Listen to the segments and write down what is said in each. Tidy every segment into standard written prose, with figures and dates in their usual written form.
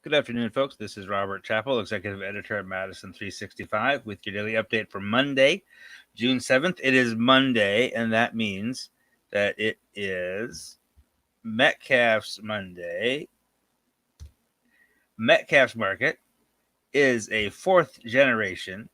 Good afternoon, folks. This is Robert Chappell, Executive Editor at Madison365, with your daily update for Monday, June 7th. It is Monday, and that means that it is Metcalf's Monday. Metcalf's Market is a fourth generation,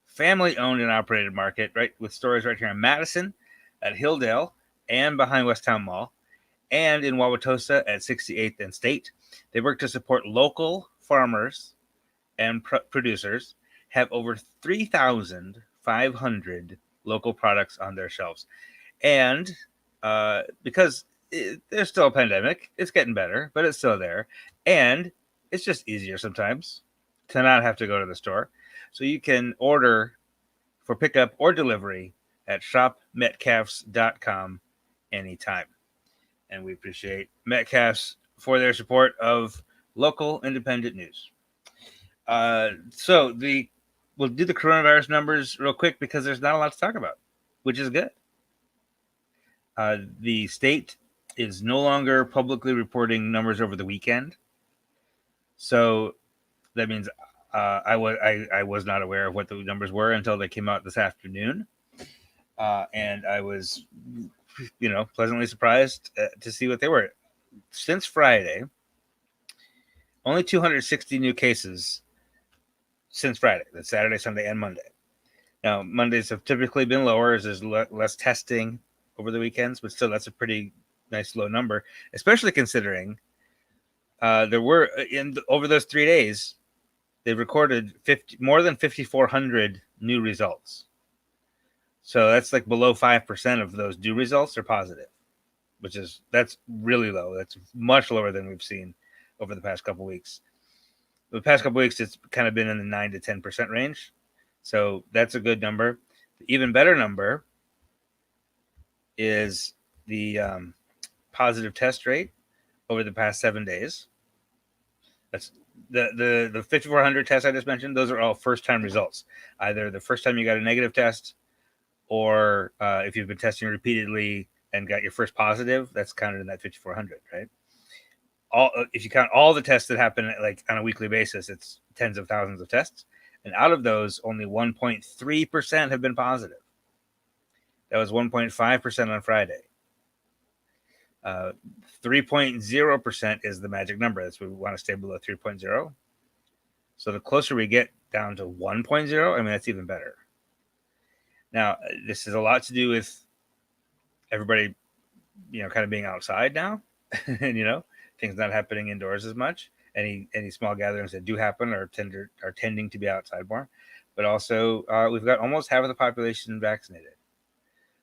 family owned and operated market, right, with stores right here in Madison, at Hilldale, and behind Westtown Mall, and in Wauwatosa at 68th and State. They work to support local farmers and producers, have over 3,500 local products on their shelves. And because there's still a pandemic, it's getting better, but it's still there. And it's just easier sometimes to not have to go to the store. So you can order for pickup or delivery at shopmetcalfs.com anytime. And we appreciate Metcalfs for their support of local independent news. So we'll do the coronavirus numbers real quick because there's not a lot to talk about, which is good. The state is no longer publicly reporting numbers over the weekend, so that means I was not aware of what the numbers were until they came out this afternoon, and I was, pleasantly surprised to see what they were. Since Friday, only 260 new cases since Friday. That's Saturday, Sunday, and Monday. Now, Mondays have typically been lower as there's less testing over the weekends, but still, that's a pretty nice low number, especially considering there were over those 3 days, they recorded more than 5,400 new results. So that's like below 5% of those new results are positive, that's really low. That's much lower than we've seen over the past couple weeks. The past couple weeks, it's kind of been in the 9 to 10% range. So that's a good number. The even better number is the positive test rate over the past 7 days. That's the 5,400 tests I just mentioned. Those are all first-time results. Either the first time you got a negative test, or if you've been testing repeatedly and got your first positive, that's counted in that 5,400, right? If you count all the tests that happen like on a weekly basis, it's tens of thousands of tests, and out of those, only 1.3% have been positive. That was 1.5% on Friday. 3.0% is the magic number. That's what we want to stay below 3.0. So the closer we get down to 1.0, I mean, that's even better. Now, this has a lot to do with everybody, kind of being outside now, and things not happening indoors as much. Any small gatherings that do happen are tending to be outside more. But also, we've got almost half of the population vaccinated,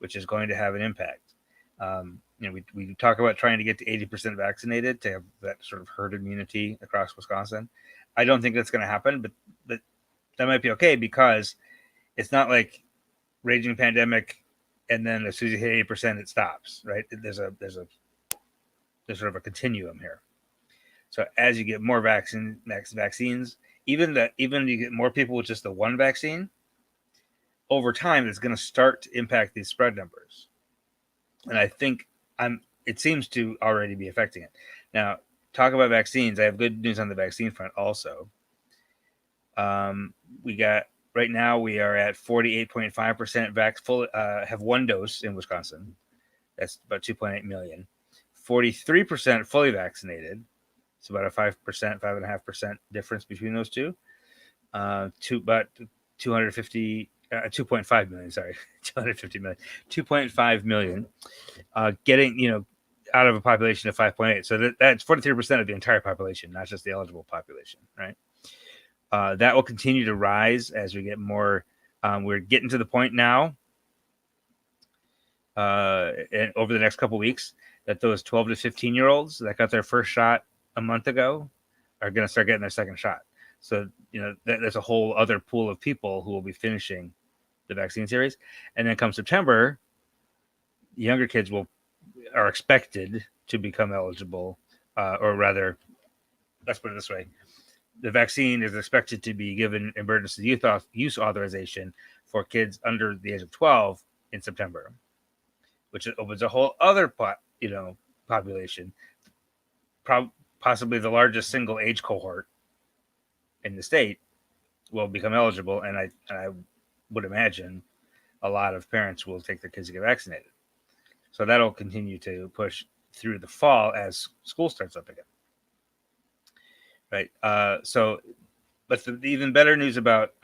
which is going to have an impact. We talk about trying to get to 80% vaccinated to have that sort of herd immunity across Wisconsin. I don't think that's going to happen, but that might be okay because it's not like raging pandemic and then as soon as you hit 80%, it stops, right? There's sort of a continuum here. So as you get more vaccines, even you get more people with just the one vaccine, over time it's going to start to impact these spread numbers. And I think it seems to already be affecting it. Now, talk about vaccines. I have good news on the vaccine front also. Right now we are at 48.5% have one dose in Wisconsin. That's about 2.8 million. 43% fully vaccinated. It's about a 5%, 5.5% difference between those two. About 2.5 million, sorry, 250 million, 2.5 million, getting, out of a population of 5.8. So that's 43% of the entire population, not just the eligible population, right? That will continue to rise as we get more. We're getting to the point now, and over the next couple of weeks, that those 12 to 15-year-olds that got their first shot a month ago are going to start getting their second shot. So, there's a whole other pool of people who will be finishing the vaccine series. And then come September, younger kids are expected to become eligible, or rather, let's put it this way. The vaccine is expected to be given emergency use authorization for kids under the age of 12 in September, which opens a whole other population, possibly the largest single age cohort in the state will become eligible, and I would imagine a lot of parents will take their kids to get vaccinated. So that'll continue to push through the fall as school starts up again. Right. But the even better news about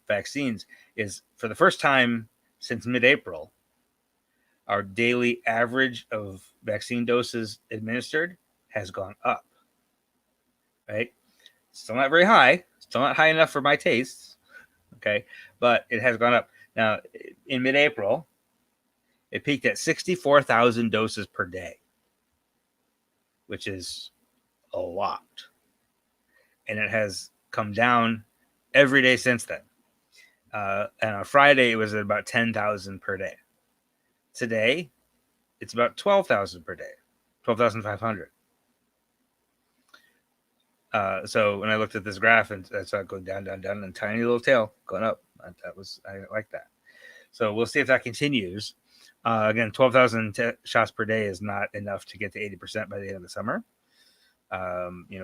vaccines is for the first time since mid-April, our daily average of vaccine doses administered has gone up. Right. Still not very high. Still not high enough for my tastes. Okay. But it has gone up. Now, in mid-April, it peaked at 64,000 doses per day, which is a lot. And it has come down every day since then. And on Friday, it was at about 10,000 per day. Today, it's about 12,000 per day, 12,500. So when I looked at this graph and I saw it go down, down, down, and tiny little tail going up, I like that. So we'll see if that continues. Again, 12,000 shots per day is not enough to get to 80% by the end of the summer. We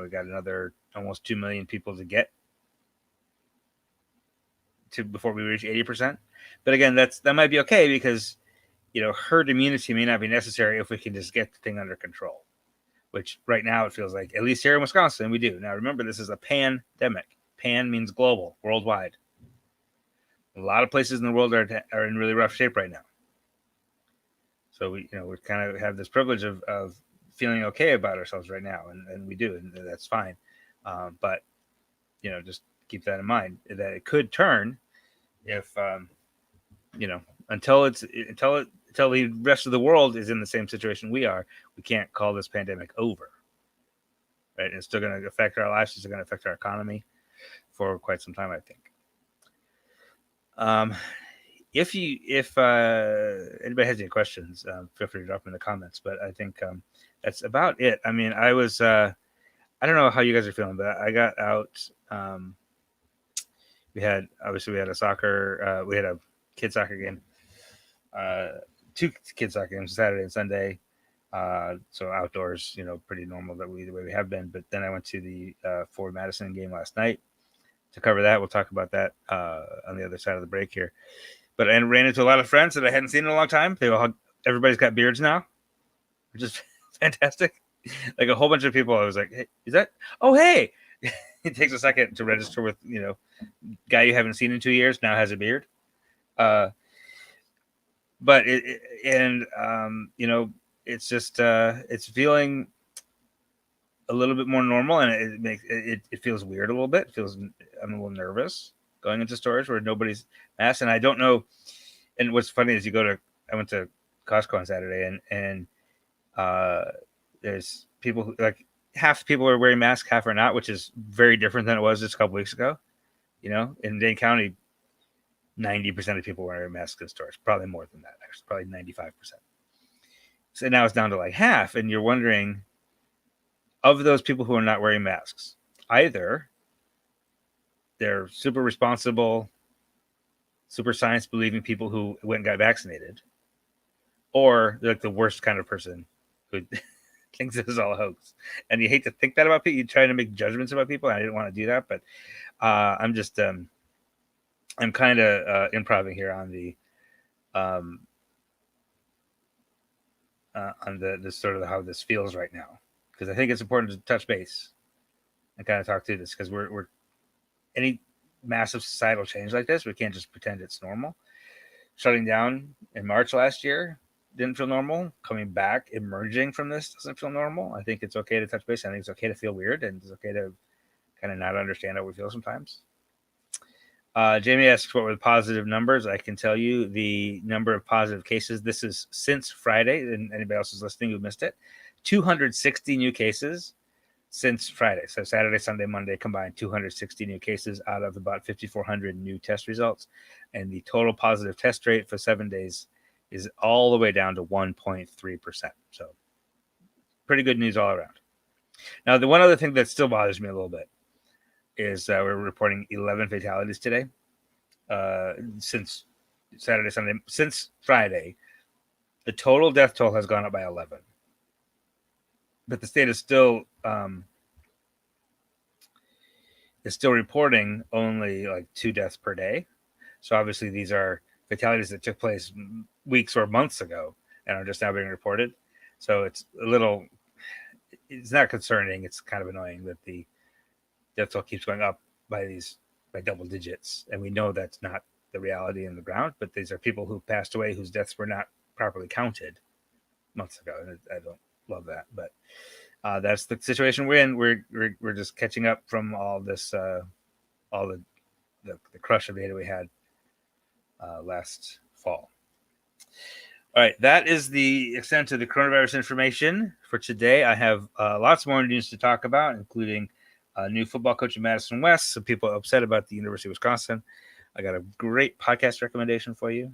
got another almost 2 million people to get to before we reach 80%. But again, that might be okay because, herd immunity may not be necessary if we can just get the thing under control, which right now it feels like, at least here in Wisconsin, we do. Now, remember, this is a pandemic. Pan means global, worldwide. A lot of places in the world are in really rough shape right now. So we kind of have this privilege of feeling okay about ourselves right now, and we do, and that's fine. But just keep that in mind that it could turn if until the rest of the world is in the same situation we are. We can't call this pandemic over, right? It's still going to affect our lives. It's still going to affect our economy for quite some time, I think. If anybody has any questions, feel free to drop them in the comments. But I think that's about it. I mean, I was I don't know how you guys are feeling, but I got out. We had a soccer. We had a kid soccer game. 2 kid soccer games, Saturday and Sunday. So outdoors, pretty normal the way we have been. But then I went to the Ford Madison game last night. To cover that, we'll talk about that on the other side of the break here. But I ran into a lot of friends that I hadn't seen in a long time. Everybody's got beards now, which is fantastic. Like a whole bunch of people, I was like, "Hey, is that? Oh, hey!" It takes a second to register with guy you haven't seen in 2 years now has a beard. But it's just it's feeling a little bit more normal, and it feels weird a little bit. I'm a little nervous going into stores where nobody's masked, and I don't know. And what's funny is I went to Costco on Saturday, and there's people who, like, half the people are wearing masks, half are not, which is very different than it was just a couple weeks ago. In Dane County, 90% of people wearing masks in stores, probably more than that, actually, probably 95%. So now it's down to like half, and you're wondering, of those people who are not wearing masks, either they're super responsible, super science-believing people who went and got vaccinated, or they're like the worst kind of person who thinks this is all a hoax. And you hate to think that about people. You try to make judgments about people, and I didn't want to do that, but I'm just I'm kind of improving here on the sort of how this feels right now, because I think it's important to touch base and kind of talk through this, because we're any massive societal change like this, we can't just pretend it's normal. Shutting down in March last year didn't feel normal. Coming back, emerging from this doesn't feel normal. I think it's okay to touch base. I think it's okay to feel weird, and it's okay to kind of not understand how we feel sometimes. Jamie asks, what were the positive numbers? I can tell you the number of positive cases. This is since Friday, and anybody else is listening who missed it. 260 new cases since Friday. So Saturday, Sunday, Monday combined, 260 new cases out of about 5,400 new test results. And the total positive test rate for 7 days is all the way down to 1.3%. So pretty good news all around. Now, the one other thing that still bothers me a little bit is we're reporting 11 fatalities today. Since Saturday, Sunday, since Friday, the total death toll has gone up by 11. But the state is still is still reporting only like 2 deaths per day. So obviously these are fatalities that took place weeks or months ago and are just now being reported. So it's not concerning. It's kind of annoying that the death toll keeps going up by double digits. And we know that's not the reality in the ground, but these are people who passed away whose deaths were not properly counted months ago. And I don't love that, but that's the situation we're in. We're just catching up from all this, all the crush of data we had last fall. All right, that is the extent of the coronavirus information for today. I have lots more news to talk about, including a new football coach at Madison West. Some people are upset about the University of Wisconsin. I got a great podcast recommendation for you,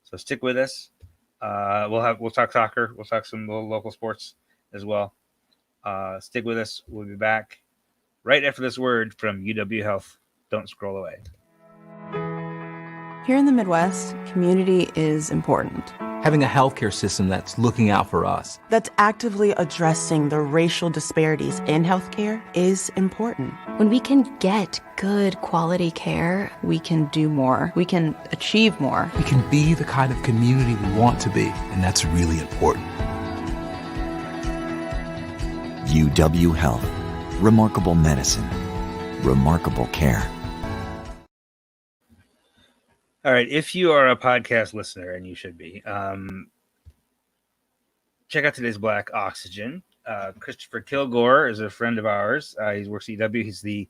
so stick with us. We'll talk soccer. We'll talk some local sports as well. Stick with us. We'll be back right after this word from UW Health. Don't scroll away. Here in the Midwest, community is important. Having a healthcare system that's looking out for us, that's actively addressing the racial disparities in healthcare is important. When we can get good quality care, we can do more. We can achieve more. We can be the kind of community we want to be, and that's really important. UW Health. Remarkable medicine. Remarkable care. All right, if you are a podcast listener, and you should be, check out today's Black Oxygen. Christopher Kilgore is a friend of ours. He works at EW. He's the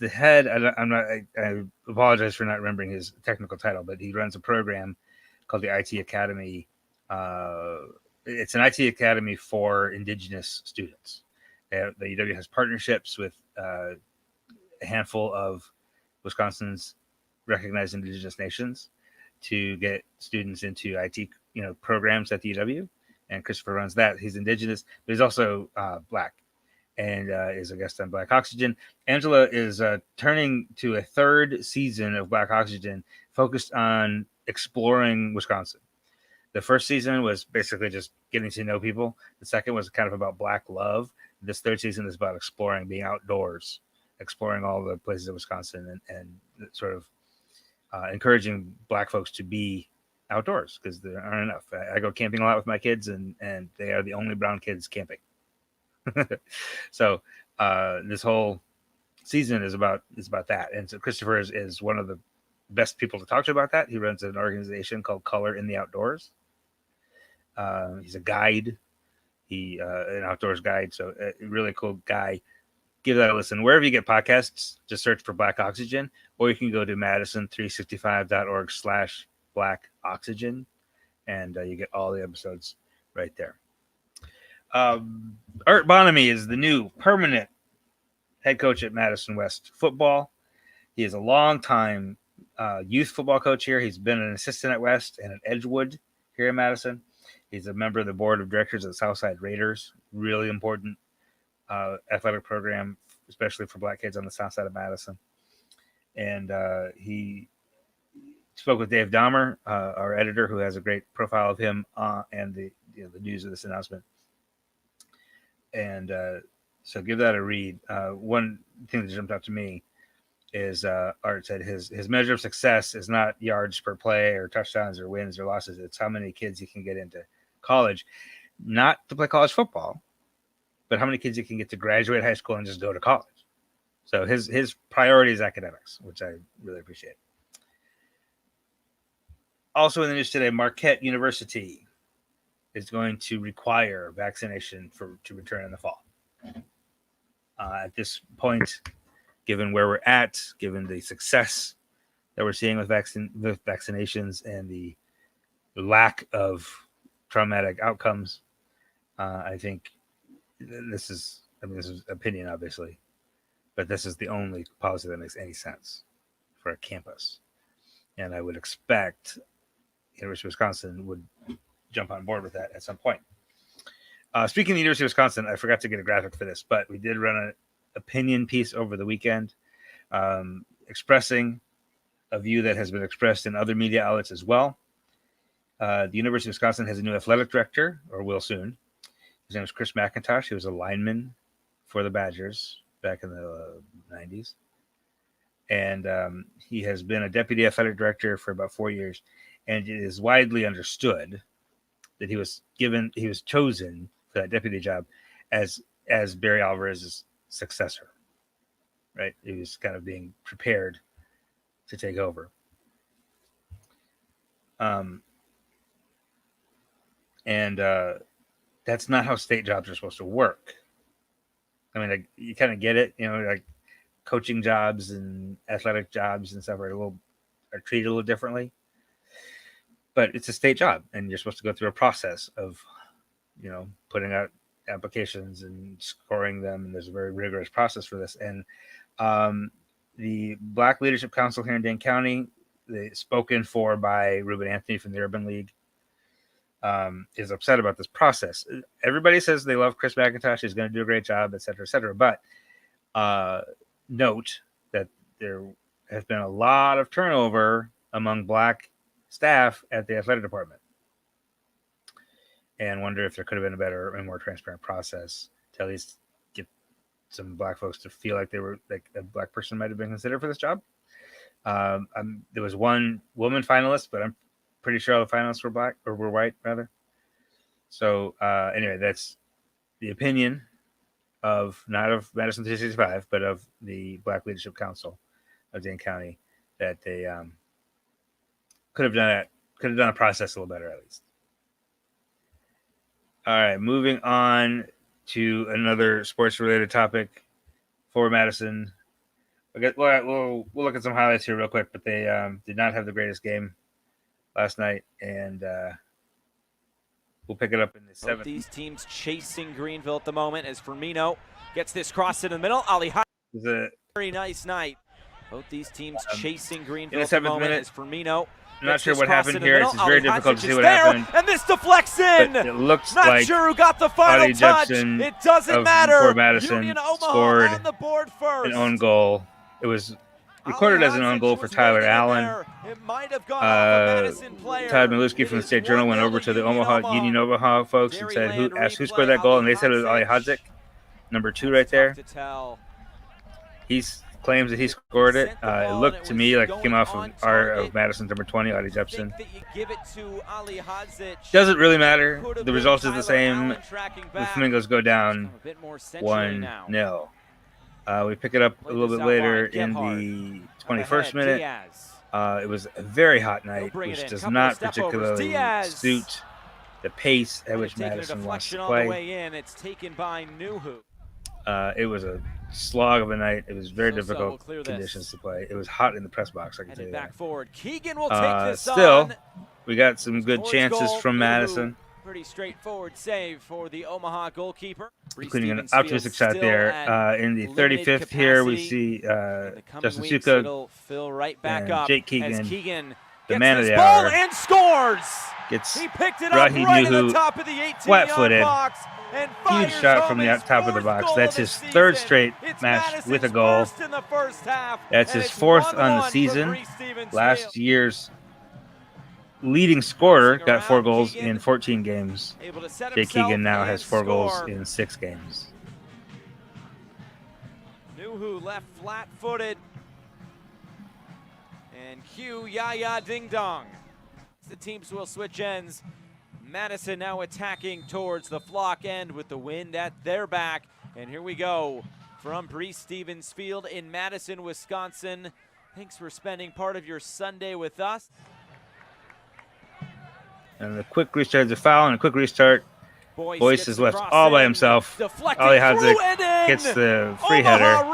head. I apologize for not remembering his technical title, but he runs a program called the IT Academy. It's an IT Academy for Indigenous students. The UW has partnerships with a handful of Wisconsin's recognized Indigenous nations to get students into IT, programs at the UW. And Christopher runs that. He's Indigenous, but he's also Black, and is a guest on Black Oxygen. Angela is turning to a third season of Black Oxygen, focused on exploring Wisconsin. The first season was basically just getting to know people. The second was kind of about Black love. This third season is about exploring, being outdoors, exploring all the places in Wisconsin, and sort of encouraging Black folks to be outdoors, because there aren't enough. I go camping a lot with my kids, and they are the only brown kids camping. So this whole season is about that. And so Christopher is one of the best people to talk to about that. He runs an organization called Color in the Outdoors. He's a guide. An outdoors guide. So a really cool guy. Give that a listen. Wherever you get podcasts, just search for Black Oxygen, or you can go to Madison365.org/Black Oxygen, and you get all the episodes right there. Art Bonamy is the new permanent head coach at Madison West football. He is a long-time youth football coach here. He's been an assistant at West and at Edgewood here in Madison. He's a member of the board of directors at Southside Raiders. Really important athletic program, especially for Black kids on the south side of Madison. And he spoke with Dave Dahmer, our editor, who has a great profile of him and the news of this announcement. And so give that a read. One thing that jumped out to me is Art said his measure of success is not yards per play or touchdowns or wins or losses. It's how many kids you can get into college, not to play college football, but how many kids you can get to graduate high school and just go to college. So his priority is academics, which I really appreciate. Also in the news today, Marquette University is going to require vaccination to return in the fall. At this point, given where we're at, given the success that we're seeing with vaccinations and the lack of traumatic outcomes, I think this is opinion, obviously, but this is the only policy that makes any sense for a campus. And I would expect University of Wisconsin would jump on board with that at some point. Speaking of the University of Wisconsin, I forgot to get a graphic for this, but we did run an opinion piece over the weekend expressing a view that has been expressed in other media outlets as well. The University of Wisconsin has a new athletic director, or will soon. His name is Chris McIntosh. He was a lineman for the Badgers back in the 90s. And he has been a deputy athletic director for about 4 years. And it is widely understood that he was chosen for that deputy job as Barry Alvarez's successor. Right? He was kind of being prepared to take over. And that's not how state jobs are supposed to work. I mean, like, you kind of get it, like coaching jobs and athletic jobs and stuff are treated a little differently. But it's a state job, and you're supposed to go through a process of, putting out applications and scoring them. And there's a very rigorous process for this. And the Black Leadership Council here in Dane County, spoken for by Ruben Anthony from the Urban League, is upset about this process. Everybody says they love Chris McIntosh. He's going to do a great job, et cetera, et cetera. But note that there has been a lot of turnover among Black staff at the athletic department, and wonder if there could have been a better and more transparent process to at least get some Black folks to feel like they were, like, a Black person might have been considered for this job. There was one woman finalist, but I'm pretty sure all the finalists were Black, or were white rather. So anyway, that's the opinion of, not of Madison365, but of the Black Leadership Council of Dane County, that they could have done a process a little better at least. All right, moving on to another sports-related topic for Madison. We'll look at some highlights here real quick, but they did not have the greatest game last night, and we'll pick it up in the seventh. Both these teams chasing Greenville at the moment as Firmino gets this cross in the middle. Ali, very nice night. Both these teams chasing Greenville at the moment as Firmino. I'm not sure what happened here. It's very difficult to see what happened. And this deflects in. But it looks not like sure who got the final touch. It doesn't matter. For Madison scored on the board first. An own goal. It was recorded as an own goal for Tyler Allen. It might have gone off a Madison player. Todd Maluski from the State Journal went over to the Union Omaha folks and said, asked who scored that goal, and they said it was Ali Hadzik, number 2 right there. He claims that he scored it. It looked to me like it came off of Madison's number 20, Audie Jepson. Doesn't really matter. The result is the same. The Flamingos go down 1-0. We pick it up a little bit later in the 21st minute. It was a very hot night, which does not particularly suit the pace at which Madison wants to play. It was a slog of a night. It was very difficult conditions to play. It was hot in the press box, I can tell you that. Still, we got some good chances from Madison. Pretty straightforward save for the Omaha goalkeeper. Including an optimistic shot there. In the 35th here, we see Justin Suka and Jake Keegan, the man of the hour, and scores. Gets he picked it up right at the top of the 18-yard box. Huge shot from the top of the box. That's his third straight match with a goal. That's his 4th on the season. Last year's leading scorer got 4 goals in 14 games. Jake Keegan now has 4 goals in 6 games. Nuhu left flat-footed. And cue Yaya Ding Dong. The teams will switch ends. Madison now attacking towards the Flock end with the wind at their back. And here we go from Breese Stevens Field in Madison, Wisconsin. Thanks for spending part of your Sunday with us. And the quick restart is a foul, and a quick restart. Boyce is left all by himself. Ali Hadzik gets the free header.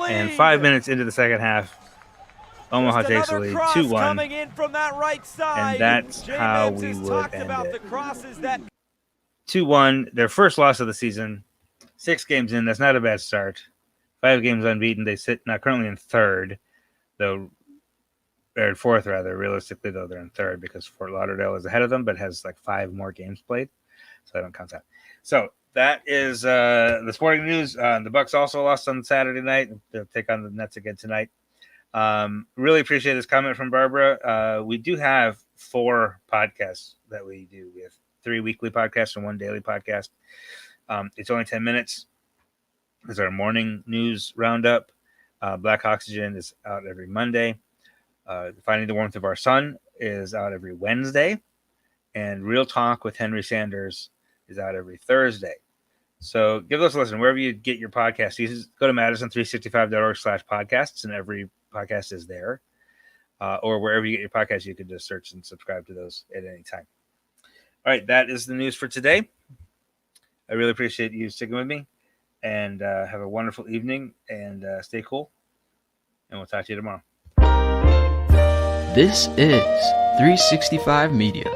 And 5 minutes into the second half, Omaha takes the lead 2-1. And that's how we would end it. 2-1, their first loss of the season. 6 games in, that's not a bad start. 5 games unbeaten. They sit now currently in 3rd, though. Or 4th, rather. Realistically, though, they're in 3rd because Fort Lauderdale is ahead of them, but has like 5 more games played, so I don't count that. So that is the sporting news. The Bucks also lost on Saturday night. They'll take on the Nets again tonight. Really appreciate this comment from Barbara. We do have 4 podcasts that we do. We have 3 weekly podcasts and 1 daily podcast. It's only 10 minutes. is our morning news roundup. Black Oxygen is out every Monday. Finding the Warmth of Our Sun is out every Wednesday. And Real Talk with Henry Sanders is out every Thursday. So give those a listen wherever you get your podcasts. You just go to Madison365.org/podcasts, and every podcast is there. Or wherever you get your podcasts, you can just search and subscribe to those at any time. All right, that is the news for today. I really appreciate you sticking with me, and have a wonderful evening, and stay cool, and we'll talk to you tomorrow. This is 365 Media.